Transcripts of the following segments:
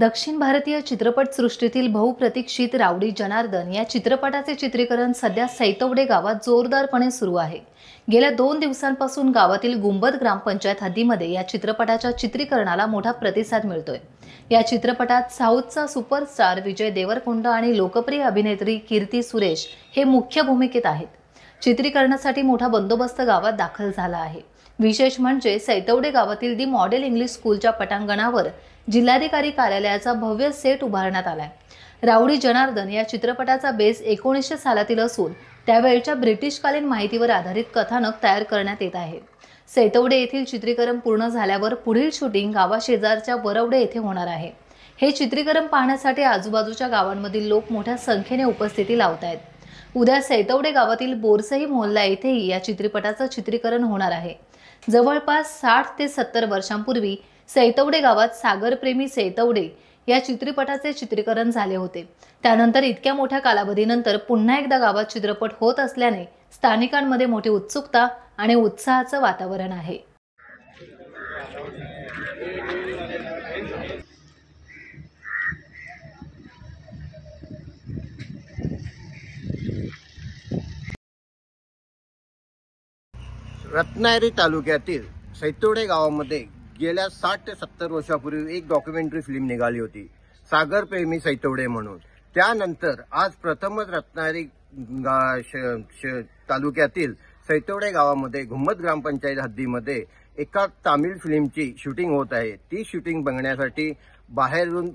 दक्षिण भारतीय चित्रपटसृष्टीतील बहुप्रतीक्षित रावडी जनार्दन या चित्रपटाचे चित्रीकरण सध्या सैतवडे गावात जोरदारपणे सुरू आहे। गेल्या 2 दिवसांपासून गावातील गुंबद ग्रामपंचायत हद्दीमध्ये या चित्रपटाच्या चित्रीकरणाला मोठा प्रतिसाद मिळतोय। या चित्रपटात साऊथचा सुपरस्टार विजय देवरकोंडा आणि लोकप्रिय अभिनेत्री कीर्ती सुरेश हे मुख्य भूमिकेत आहेत। चित्रीकरणासाठी मोठा बंदोबस्त गावात दाखल झाला आहे। विशेष म्हणजे सैतवडे गावातील दी मॉडेल इंग्लिश स्कूलच्या पटांगणावर जिल्हाधिकारी कार्यालयाचा भव्य सेट उभारण्यात आलाय। रावडी जनार्दन या चित्रपटाचा बेस 1900 सालातील असून त्यावेळच्या ब्रिटिशकालीन माहितीवर आधारित कथानक तयार करण्यात येत आहे। सैतवडे येथील चित्रीकरण पूर्ण झाल्यावर पुढील शूटिंग गावाशेजारच्या वरवडे येथे होणार आहे। हे चित्रीकरण पाहण्यासाठी आजूबाजूच्या गावांमधील लोक मोठ्या संख्येने उपस्थिती लावत आहेत। उद्या सैतवडे गावातील बोरसई मोहल्ला येथेही या चित्रपटाचं चित्रीकरण होणार आहे। जवळपास 60 ते 70 वर्षांपूर्वी सैतवडे गावात सागरप्रेमी सैतवडे या चित्रपटाचे चित्रीकरण झाले होते। त्यानंतर इतक्या मोठ्या कालावधीनंतर पुन्हा एकदा गावात चित्रपट होत असल्याने स्थानिकांमध्ये मोठी उत्सुकता आणि उत्साहाचं वातावरण आहे। रत्नागिरी तालुक्यातील सैतवडे गावामध्ये गेल्या 60 ते 70 वर्षापूर्वी एक डॉक्युमेंटरी फिल्म निघाली होती, सागरप्रेमी सैतवडे म्हणून। त्यानंतर आज प्रथमच रत्नागिरी तालुक्यातील सैतवडे गावामध्ये गुंबद ग्रामपंचायत हद्दीमध्ये एका तामिळ फिल्मची शूटिंग होत आहे। ती शूटिंग बघण्यासाठी बाहेरून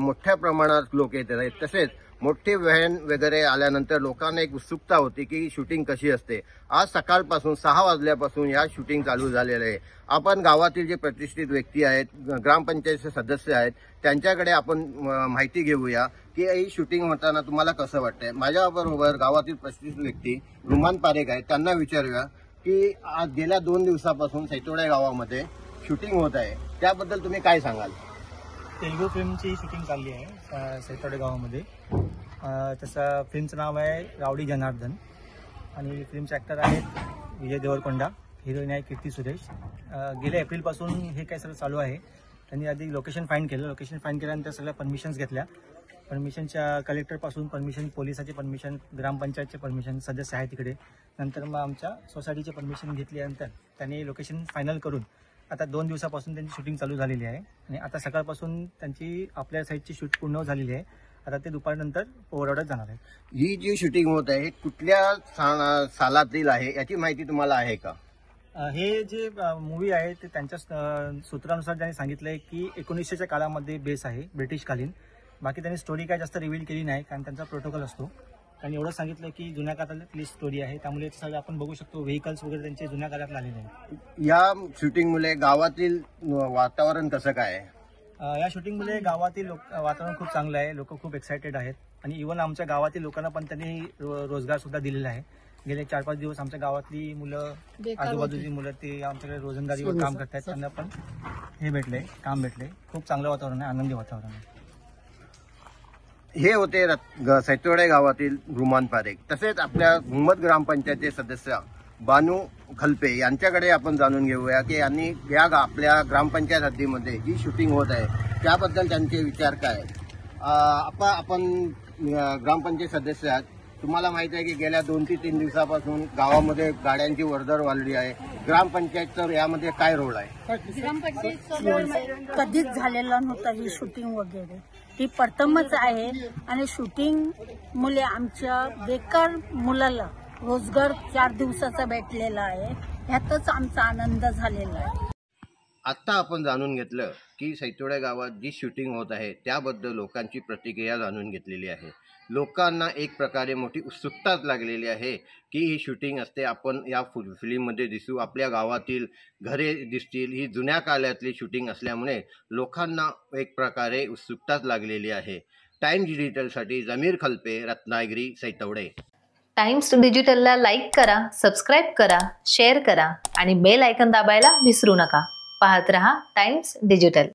मोठ्या प्रमाणात लोक येत आहेत। तसेच मोठे व्हॅन वगैरे आल्यानंतर लोकांना एक उत्सुकता होती की शूटिंग कशी असते। आज सकाळपासून 6 वाजल्यापासून या शूटिंग चालू झालेले आहे। आपण गावातील जे प्रतिष्ठित व्यक्ती आहेत, ग्रामपंचायतचे सदस्य आहेत, त्यांच्याकडे आपण माहिती घेऊया की ही शूटिंग होताना तुम्हाला कसं वाटतंय। माझ्याबरोबर गावातील प्रतिष्ठित व्यक्ती रुमान पारेख आहेत, त्यांना विचारूया की आज गेल्या 2 दिवसापासून सैतवडे गावामध्ये शूटिंग होत आहे, त्याबद्दल तुम्ही काय सांगाल। तेलुगू फिल्मची शूटिंग चालली आहे सैतवडे गावामध्ये। तसं फिल्मचं नाव आहे रावडी जनार्दन आणि फिल्मचे ॲक्टर आहेत विजय देवरकोंडा, हिरोईन आहे कीर्ती सुरेश। गेल्या एप्रिलपासून हे काय सगळं चालू आहे। त्यांनी आधी लोकेशन फाइंड केलं, लोकेशन फाइंड केल्यानंतर सगळ्या परमिशन्स घेतल्या। परमिशनच्या कलेक्टरपासून परमिशन, पोलिसाची परमिशन, ग्रामपंचायतचे परमिशन, सदस्य आहे तिकडे। नंतर मग आमच्या सोसायटीची परमिशन घेतल्यानंतर त्यांनी लोकेशन फायनल करून आता 2 दिवसापासून त्यांची शूटिंग चालू झालेली आहे आणि आता सकाळपासून त्यांची आपल्या साईडची शूट पूर्ण झालेली आहे। आता ते दुपारनंतर पोवरावड्यात जाणार आहे। ही जी शूटिंग होत आहे कुठल्या सालातील आहे याची माहिती तुम्हाला आहे का। हे जे मूवी आहे ते त्यांच्या सूत्रानुसार त्यांनी सांगितलंय की 1900च्या काळामध्ये बेस आहे, ब्रिटिशकालीन। बाकी त्यांनी स्टोरी काय जास्त रिव्हील केली नाही, कारण त्यांचा प्रोटोकॉल असतो। त्यांनी एवढं सांगितलं की जुन्या काळातली स्टोरी आहे, त्यामुळे सगळं आपण बघू शकतो व्हेकल्स वगैरे त्यांचे जुन्या काळात आलेले आहेत। या शूटिंगमुळे गावातील वातावरण कसं काय आहे। या शूटिंगमुळे गावातील वातावरण खूप चांगलं आहे, लोक खूप एक्सायटेड आहेत आणि इव्हन आमच्या गावातील लोकांना पण त्यांनी रोजगार सुद्धा दिलेला आहे। गेले 4-5 दिवस आमच्या गावातली मुलं, आजूबाजूची मुलं ते आमच्याकडे रोजंदारीवर काम करतात, त्यांना पण हे भेटले, काम भेटले। खूप चांगलं वातावरण आहे, आनंदी वातावरण आहे। हे होते सैतवडे गावातील रुमान पारेख। तसेच आपल्या गुंबद ग्रामपंचायतचे सदस्य बानू खलपे यांच्याकडे आपण जाणून घेऊया की यांनी या आपल्या ग्रामपंचायत हद्दीमध्ये जी शूटिंग होत आहे त्याबद्दल त्यांचे विचार काय। आपण ग्रामपंचायत सदस्य आहात, तुम्हाला माहिती आहे की गेल्या 2 ते 3 दिवसापासून गावामध्ये गाड्यांची वर्दळ वाढली आहे। ग्रामपंचायतचा यामध्ये काय रोल आहे। ग्रामपंचायत कधीच झालेला नव्हता ही शूटिंग वगैरे, ही प्रथमच आहे आणि शूटिंग मुले आमच्या बेकार मुलाला रोजगार 4 दिवसाचा भेटलेला आहे, ह्यातच आमचा आनंद झालेला आहे। आता आपण जाणून घेतलं की सैतवडे गावात जी शूटिंग होत आहे त्याबद्दल लोकांची प्रतिक्रिया जाणून घेतलेली आहे। लोकांना एक प्रकारे मोठी उत्सुकताच लागलेली आहे की ही शूटिंग असते, आपण या फिल्ममध्ये दिसू, आपल्या गावातील घरे दिसतील। ही जुन्या काळातली शूटिंग असल्यामुळे लोकांना एक प्रकारे उत्सुकताच लागलेली आहे। टाइम्स डिजिटलसाठी जमीर खलपे, रत्नागिरी, सैतवडे। टाइम्स डिजिटलला लाईक करा, सबस्क्राईब करा, शेअर करा आणि बेल आयकॉन दाबायला विसरू नका। पाहत रहा टाइम्स डिजिटल।